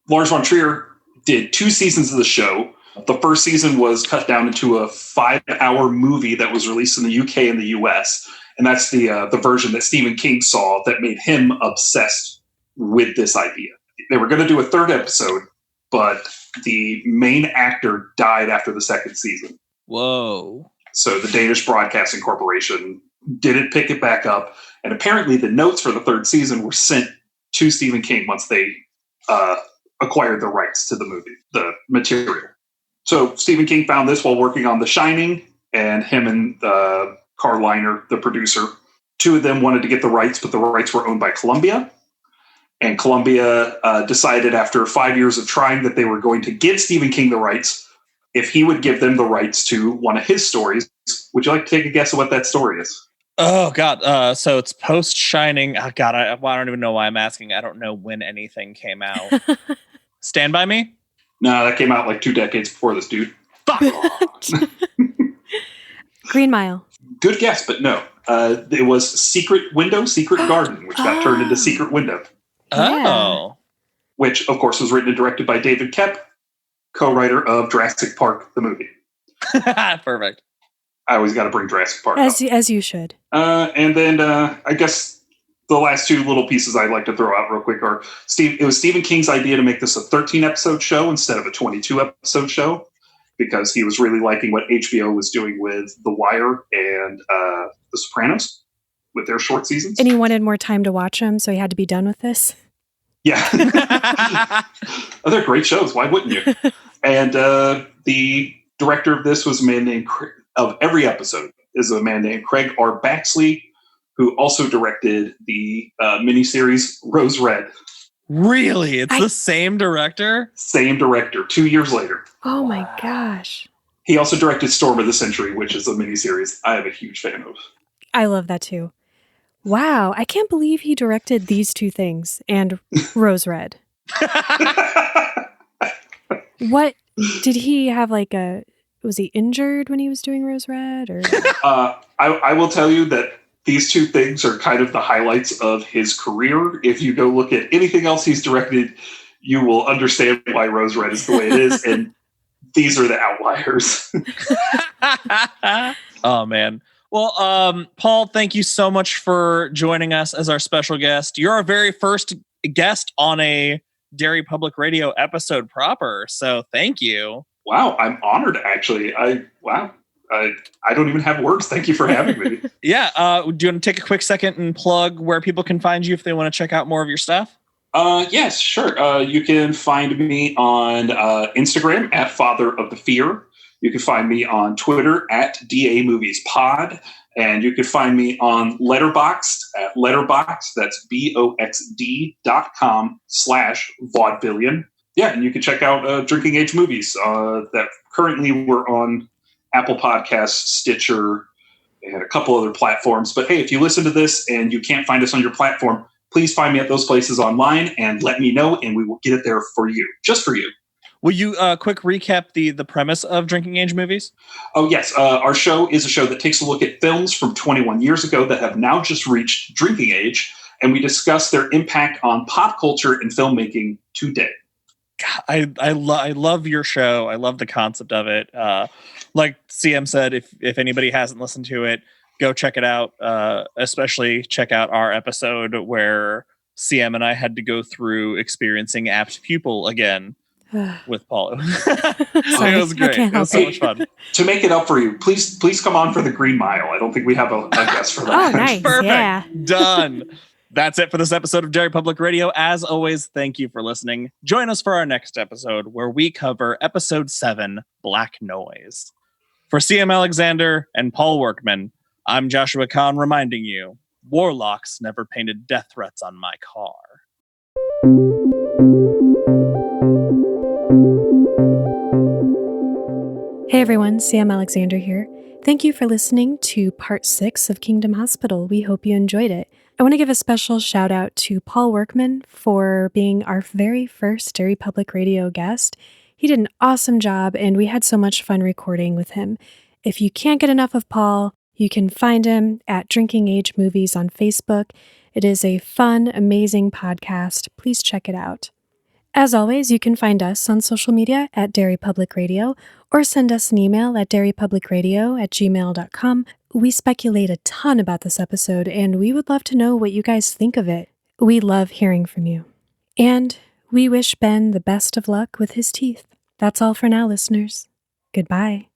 Lars von Trier did 2 seasons of the show. The first season was cut down into a 5-hour movie that was released in the UK and the US. And that's the version that Stephen King saw that made him obsessed with this idea. They were going to do a 3rd episode, but the main actor died after the 2nd season. Whoa. So the Danish Broadcasting Corporation didn't pick it back up. And apparently the notes for the 3rd season were sent to Stephen King once they acquired the rights to the movie, the material. So Stephen King found this while working on The Shining, and him and Carl Reiner, the producer, 2 of them wanted to get the rights, but the rights were owned by Columbia. And Columbia decided after 5 years of trying that they were going to give Stephen King the rights if he would give them the rights to one of his stories. Would you like to take a guess at what that story is? Oh, God. So it's post-Shining. Oh, God, I don't even know why I'm asking. I don't know when anything came out. Stand By Me? No, that came out like 2 decades before this, dude. Fuck! Green Mile. Good guess, but no. It was Secret Garden, which got turned into Secret Window. Oh. Which, of course, was written and directed by David Koepp, co-writer of Jurassic Park, the movie. Perfect. I always got to bring Jurassic Park up. As you should. And then I guess the last 2 little pieces I'd like to throw out real quick are, it was Stephen King's idea to make this a 13-episode show instead of a 22-episode show, because he was really liking what HBO was doing with The Wire and The Sopranos with their short seasons. And he wanted more time to watch them, so he had to be done with this. Yeah. Oh, they're great shows. Why wouldn't you? And the director of this was a man named of every episode is a man named Craig R. Baxley, who also directed the miniseries Rose Red. Really? It's the same director? Same director, 2 years later. Oh my gosh. He also directed Storm of the Century, which is a miniseries I am a huge fan of. I love that too. Wow, I can't believe he directed these 2 things and Rose Red. What did he have was he injured when he was doing Rose Red? Or I will tell you that these two things are kind of the highlights of his career. If you go look at anything else he's directed, you will understand why Rose Red is the way it is. And these are the outliers. Oh, man. Well, Paul, thank you so much for joining us as our special guest. You're our very first guest on a Derry Public Radio episode proper. So thank you. Wow, I'm honored, actually. I don't even have words. Thank you for having me. Yeah. Do you want to take a quick second and plug where people can find you if they want to check out more of your stuff? Yes, sure. You can find me on Instagram at Father of the Fear. You can find me on Twitter at DA Movies Pod. And you can find me on Letterboxd at Letterboxd. That's boxd.com/vaudevillian. Yeah, and you can check out Drinking Age Movies that currently we're on Apple Podcasts, Stitcher, and a couple other platforms. But hey, if you listen to this and you can't find us on your platform, please find me at those places online and let me know, and we will get it there for you, just for you. Will you quick recap the premise of Drinking Age Movies? Oh, yes. Our show is a show that takes a look at films from 21 years ago that have now just reached drinking age, and we discuss their impact on pop culture and filmmaking today. God, I love your show. I love the concept of it. Like CM said, if anybody hasn't listened to it, go check it out. Especially check out our episode where CM and I had to go through experiencing Apt Pupil again with Paul. It was great. It was so much fun. To make it up for you, please come on for the Green Mile. I don't think we have a guest for that. Oh, nice. Perfect. Yeah. Done. That's it for this episode of Derry Public Radio. As always, thank you for listening. Join us for our next episode where we cover episode 7, Black Noise. For CM Alexander and Paul Workman, I'm Joshua Kahn reminding you, warlocks never painted death threats on my car. Hey everyone, Sam Alexander here. Thank you for listening to part 6 of Kingdom Hospital. We hope you enjoyed it. I want to give a special shout out to Paul Workman for being our very first Derry Public Radio guest. He did an awesome job and we had so much fun recording with him. If you can't get enough of Paul, you can find him at Drinking Age Movies on Facebook. It is a fun, amazing podcast. Please check it out. As always, you can find us on social media at Derry Public Radio or send us an email at derrypublicradio@gmail.com. We speculate a ton about this episode, and we would love to know what you guys think of it. We love hearing from you. And we wish Ben the best of luck with his teeth. That's all for now, listeners. Goodbye.